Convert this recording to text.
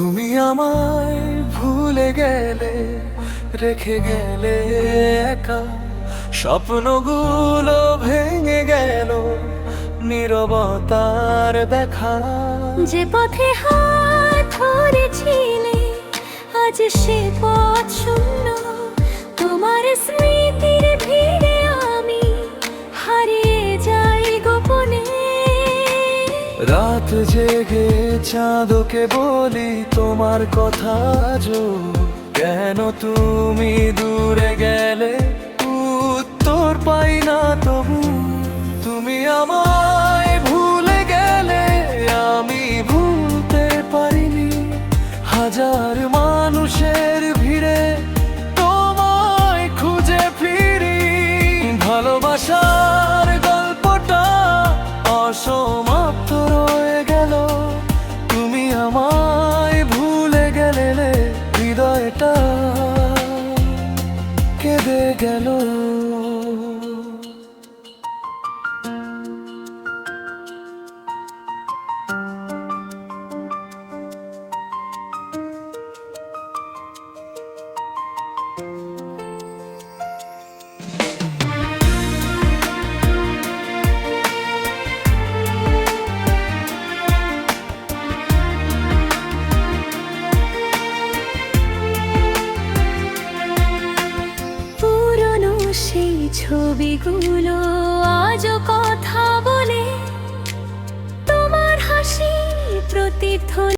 তুমি আমায় ভুলে গেলে, রেখে গেলে একা, স্বপ্নগুলো ভেঙে গেল নীরবতার দেখা। যে পথে হাত ধরেছিলে আজ সে পথ শূন্য, তোমার স্মৃতির ভিড়ে আমি হারিয়ে যাই গোপনে। রাত জেগে চাঁদকে বলি তোমার কথা, আজও কেন তুমি দূরে গেলে, উত্তর পাই না তবু। তুমি আমায় ভুলে গেলে, আমি ভুলতে পারিনি। হাজার মানুষের ভিড়ে তোমায় খুঁজে ফিরি, ভালোবাসার গল্পটা অসমাপ্ত রয়ে গেল। তুমি আমায় ভুলে গেলে, হৃদয়টা কেঁদে গেল। পুরনো সেই ছবিগুলো আজও কথা বলে, তোমার হাসি প্রতিধ্বনি